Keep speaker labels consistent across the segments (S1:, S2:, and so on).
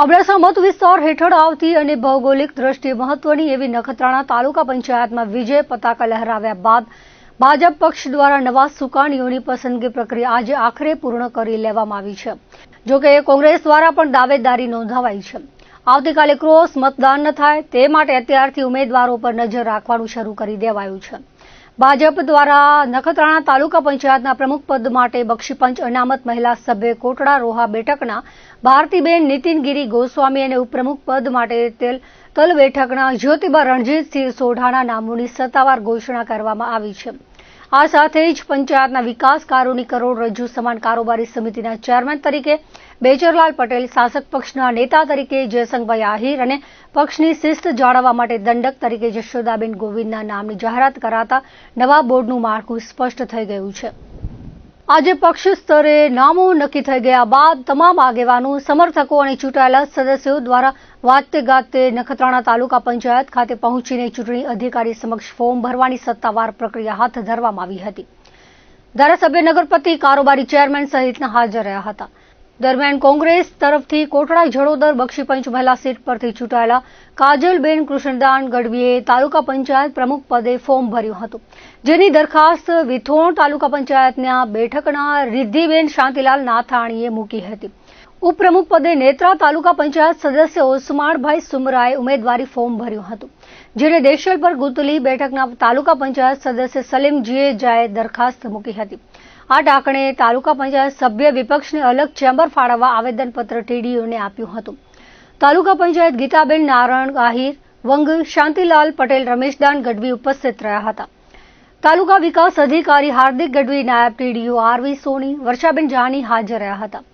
S1: અબડાસા મત વિસ્તાર હેઠળ આવતી અને ભૌગોલિક દ્રષ્ટિએ મહત્વની એવી નખત્રાણા તાલુકા પંચાયતમાં વિજય પતાકા લહેરાવ્યા બાદ ભાજપ પક્ષ દ્વારા નવા સુકાનીઓની પસંદગી પ્રક્રિયા આજે આખરે પૂર્ણ કરી લેવામાં આવી છે। જોકે કોંગ્રેસ દ્વારા પણ દાવેદારી નોંધાવાઈ છે। આવતીકાલે ક્રોસ મતદાન ન થાય તે માટે અત્યારથી ઉમેદવારો પર નજર રાખવાનું શરૂ કરી દેવાયું છે। ભાજપ દ્વારા નખત્રાણા તાલુકા પંચાયતના પ્રમુખ પદ માટે બક્ષીપંચ અનામત મહિલા સભ્ય કોટડા રોહા બેઠકના ભારતીબેન નીતિનગીરી ગોસ્વામી અને ઉપપ્રમુખ પદ માટે તલ બેઠકના જ્યોતિબા રણજીતસિંહ સોઢાના નામોની સત્તાવાર ઘોષણા કરવામાં આવી છે। આ સાથે જ પંચાયતના વિકાસ કાર્યોની કરોડરજ્જુ સમાન કારોબારી સમિતિના ચેરમેન તરીકે બેચરલાલ પટેલ, શાસક પક્ષના નેતા તરીકે જયસંગભાઈ આહિર અને પક્ષની શિસ્ત જાળવવા માટે દંડક તરીકે જશોદાબેન ગોવિંદના નામની જાહેરાત કરાતા નવા બોર્ડનું માળખું સ્પષ્ટ થઈ ગયું છે। આજે પક્ષ સ્તરે નામો નક્કી થઈ ગયા બાદ તમામ આગેવાનો, સમર્થકો અને ચૂંટાયેલા સદસ્યો દ્વારા વાજતે ગાજતે નખત્રાણા તાલુકા પંચાયત ખાતે પહોંચીને ચૂંટણી અધિકારી સમક્ષ ફોર્મ ભરવાની સત્તાવાર પ્રક્રિયા હાથ ધરવામાં આવી હતી। ધારાસભ્ય, નગરપતિ, કારોબારી ચેરમેન સહિતના હાજર રહ્યા હતા। દરમિયાન કોંગ્રેસ તરફથી કોટડા જડોદર બક્ષીપંચ મહિલા સીટ પરથી ચૂંટાયેલા કાજલબેન કૃષ્ણદાન ગઢવીએ તાલુકા પંચાયત પ્રમુખ પદે ફોર્મ ભર્યું હતું, જેની દરખાસ્ત વિથોણ તાલુકા પંચાયતના બેઠકના રિદ્ધિબેન શાંતિલાલ નાથાણીએ મૂકી હતી। ઉપપ્રમુખ પદે નેત્રા તાલુકા પંચાયત સદસ્ય ઓસમાણભાઈ સુમરાએ ઉમેદવારી ફોર્મ ભર્યું હતું, જેને દેશલપર ગુતલી બેઠકના તાલુકા પંચાયત સદસ્ય સલીમજીએ જાએ દરખાસ્ત મૂકી હતી। આ ટાંકણે તાલુકા પંચાયત સભ્ય વિપક્ષને અલગ ચેમ્બર ફાળવવા આવેદનપત્ર ટીડીઓને આપ્યું હતું। તાલુકા પંચાયત ગીતાબેન નારાયણ આહિર, વંગ, શાંતિલાલ પટેલ, રમેશદાન ગઢવી ઉપસ્થિત રહ્યા હતા। તાલુકા વિકાસ અધિકારી હાર્દિક ગઢવી, નાયબ ટીડીઓ આરવી સોની, વર્ષાબેન જાની હાજર રહ્યા હતા।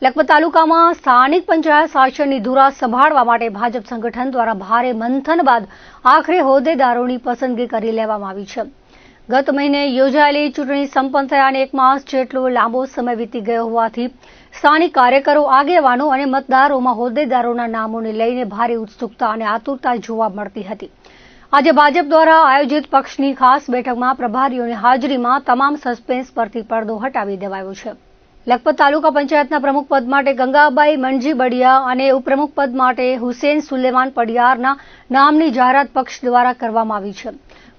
S1: લખપત તાલુકામાં સ્થાનિક પંચાયત શાસનની ધુરા સંભાળવા માટે ભાજપ સંગઠન દ્વારા ભારે મંથન બાદ આખરે હોદ્દેદારોની પસંદગી કરી લેવામાં આવી છે। ગત મહિને યોજાયેલી ચૂંટણી સંપન્ન થયા અને 1 માસ જેટલો લાંબો સમય વીતી ગયો હોવાથી સ્થાનિક કાર્યકરો, આગેવાનો અને મતદારોમાં હોદ્દેદારોના નામોને લઈને ભારે ઉત્સુકતા અને આતુરતા જોવા મળતી હતી। આજે ભાજપ દ્વારા આયોજિત પક્ષની ખાસ બેઠકમાં પ્રભારીઓની હાજરીમાં તમામ સસ્પેન્સ પરથી પડદો હટાવી દેવાયો છે। લખપત તાલુકા પંચાયતના પ્રમુખ પદ માટે ગંગાબાઈ મણજી બડિયા અને ઉપપ્રમુખ પદ માટે હુસેન સુલેમાન પડિયારના નામની જાહેરાત પક્ષ દ્વારા કરવામાં આવી છે।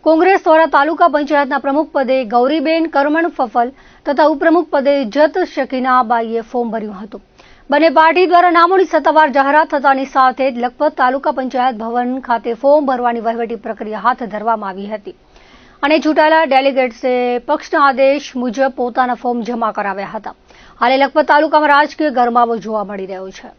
S1: કોંગ્રેસ દ્વારા તાલુકા પંચાયતના પ્રમુખ પદે ગૌરીબેન કરમણ ફફલ તથા ઉપપ્રમુખ પદે જત શકીનાબાઈએ ફોર્મ ભર્યું હતું। બંને પાર્ટી દ્વારા નામોની સત્તાવાર જાહેરાત થતાની સાથે જ લખપત તાલુકા પંચાયત ભવન ખાતે ફોર્મ ભરવાની વહીવટી પ્રક્રિયા હાથ ધરવામાં આવી હતી અને ચૂંટાયેલા ડેલિગેટ્સે પક્ષના આદેશ મુજબ પોતાના ફોર્મ જમા કરાવ્યા હતા। હાલે લખપત તાલુકામાં રાજકીય ગરમાવો જોવા મળી રહ્યો છે।